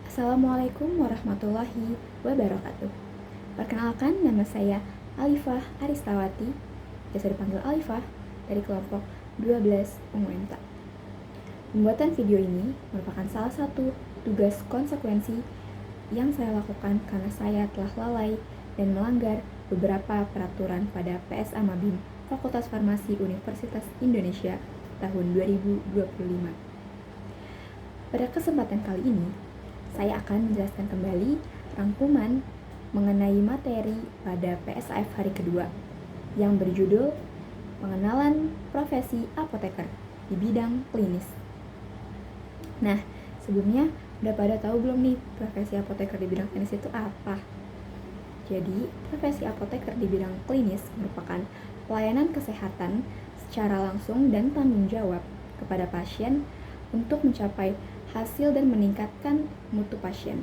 Assalamualaikum warahmatullahi wabarakatuh. Perkenalkan, nama saya Alifah Aristawati, biasa dipanggil Alifah, dari kelompok 12 UMTA. Pembuatan video ini merupakan salah satu tugas konsekuensi yang saya lakukan karena saya telah lalai dan melanggar beberapa peraturan pada PSA Mabim Fakultas Farmasi Universitas Indonesia tahun 2025. Pada kesempatan kali ini, saya akan menjelaskan kembali rangkuman mengenai materi pada PSAF hari kedua yang berjudul Pengenalan Profesi Apoteker di Bidang Klinis. Nah, sebelumnya udah pada tahu belum nih profesi apoteker di bidang klinis itu apa? Jadi, profesi apoteker di bidang klinis merupakan pelayanan kesehatan secara langsung dan tanggung jawab kepada pasien untuk mencapai hasil dan meningkatkan mutu pasien.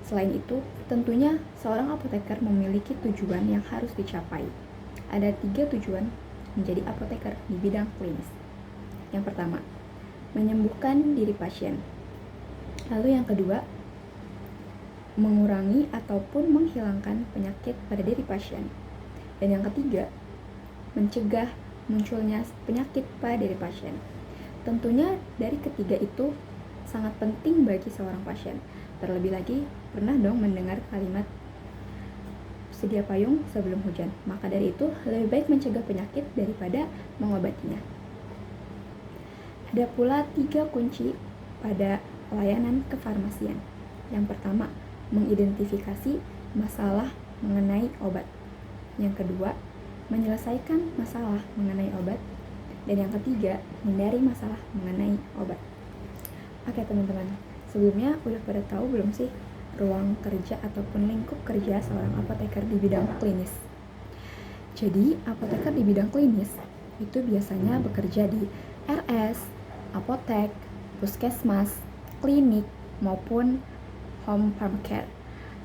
Selain itu, tentunya seorang apoteker memiliki tujuan yang harus dicapai. Ada 3 tujuan menjadi apoteker di bidang klinis. Yang pertama, menyembuhkan diri pasien. Lalu yang kedua, mengurangi ataupun menghilangkan penyakit pada diri pasien. Dan yang ketiga, mencegah munculnya penyakit pada diri pasien. Tentunya dari ketiga itu sangat penting bagi seorang pasien. Terlebih lagi, pernah dong mendengar kalimat sedia payung sebelum hujan. Maka dari itu, lebih baik mencegah penyakit daripada mengobatinya. Ada pula 3 kunci pada pelayanan kefarmasian. Yang pertama, mengidentifikasi masalah mengenai obat. Yang kedua, menyelesaikan masalah mengenai obat. Dan yang ketiga, hindari masalah mengenai obat. Oke teman-teman, sebelumnya udah pada tahu belum sih ruang kerja ataupun lingkup kerja seorang apoteker di bidang klinis? Jadi, apoteker di bidang klinis itu biasanya bekerja di RS, apotek, puskesmas, klinik, maupun home farm care.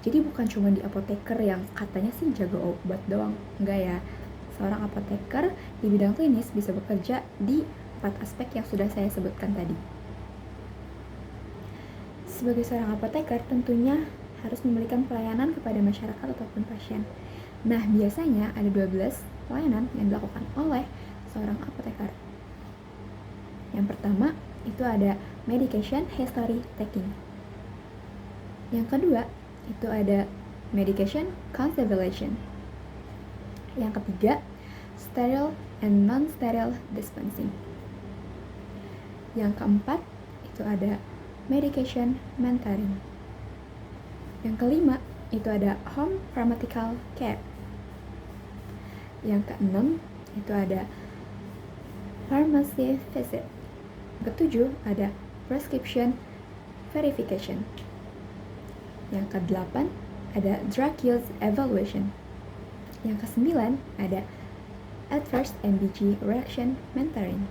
Jadi bukan cuma di apoteker yang katanya sih jaga obat doang, enggak ya. Seorang apoteker di bidang klinis bisa bekerja di 4 aspek yang sudah saya sebutkan tadi. Sebagai seorang apoteker, tentunya harus memberikan pelayanan kepada masyarakat ataupun pasien. Nah, biasanya ada 12 pelayanan yang dilakukan oleh seorang apoteker. Yang pertama, itu ada medication history taking. Yang kedua, itu ada medication conservation. Yang ketiga, sterile and non-sterile dispensing. Yang keempat, itu ada medication mentoring. Yang kelima, itu ada home pharmaceutical care. Yang keenam, itu ada pharmacy visit. Yang ketujuh, ada prescription verification. Yang kedelapan, ada drug use evaluation. Yang kesembilan, ada adverse NBG reaction mentoring.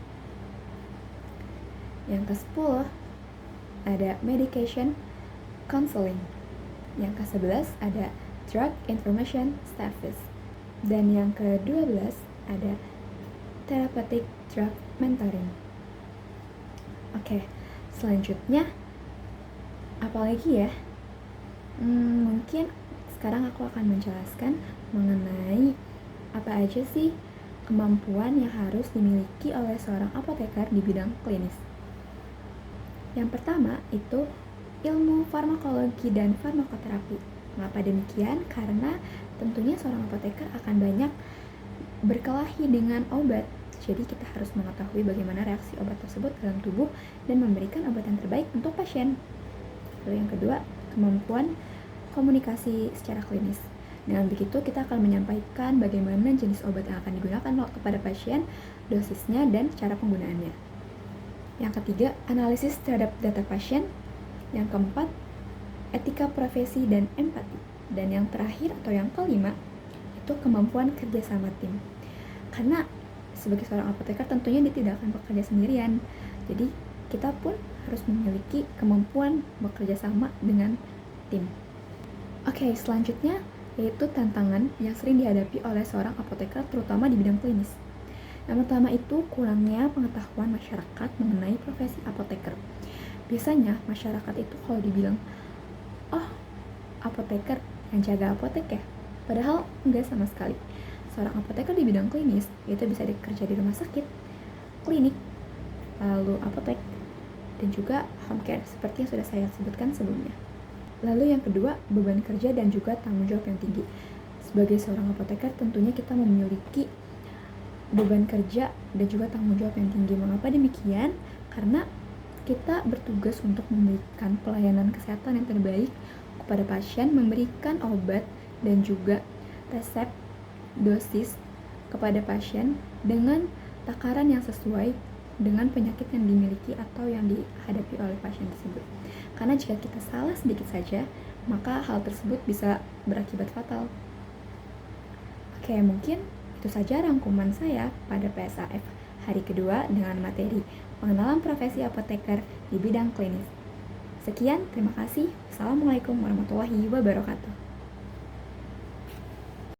Yang ke-10, ada medication counseling. Yang ke-11, ada drug information status. Dan yang ke-12, ada therapeutic drug mentoring. Oke, selanjutnya apalagi ya? Mungkin sekarang aku akan menjelaskan mengenai apa aja sih kemampuan yang harus dimiliki oleh seorang apoteker di bidang klinis. Yang pertama itu ilmu farmakologi dan farmakoterapi. Mengapa demikian? Karena tentunya seorang apoteker akan banyak berkelahi dengan obat. Jadi kita harus mengetahui bagaimana reaksi obat tersebut dalam tubuh dan memberikan obat yang terbaik untuk pasien. Lalu yang kedua, kemampuan komunikasi secara klinis. Dengan begitu, kita akan menyampaikan bagaimana jenis obat yang akan digunakan kepada pasien, dosisnya, dan cara penggunaannya. Yang ketiga, analisis terhadap data pasien. Yang keempat, etika profesi dan empati. Dan yang terakhir atau yang kelima, itu kemampuan kerjasama tim. Karena sebagai seorang apoteker tentunya dia tidak akan bekerja sendirian. Jadi kita pun harus memiliki kemampuan bekerja sama dengan tim. Oke, selanjutnya yaitu tantangan yang sering dihadapi oleh seorang apoteker terutama di bidang klinis. Yang pertama itu kurangnya pengetahuan masyarakat mengenai profesi apoteker. Biasanya masyarakat itu kalau dibilang, oh apoteker yang jaga apotek ya, padahal enggak sama sekali. Seorang apoteker di bidang klinis itu bisa bekerja di rumah sakit, klinik, lalu apotek, dan juga home care seperti yang sudah saya sebutkan sebelumnya. Lalu yang kedua, beban kerja dan juga tanggung jawab yang tinggi. Sebagai seorang apoteker tentunya kita memiliki beban kerja dan juga tanggung jawab yang tinggi. Mengapa demikian? Karena kita bertugas untuk memberikan pelayanan kesehatan yang terbaik kepada pasien, memberikan obat dan juga resep dosis kepada pasien dengan takaran yang sesuai dengan penyakit yang dimiliki atau yang dihadapi oleh pasien tersebut. Karena jika kita salah sedikit saja, maka hal tersebut bisa berakibat fatal. Oke, mungkin itu saja rangkuman saya pada PSAF hari kedua dengan materi pengenalan profesi apoteker di bidang klinis. Sekian, terima kasih. Assalamualaikum warahmatullahi wabarakatuh.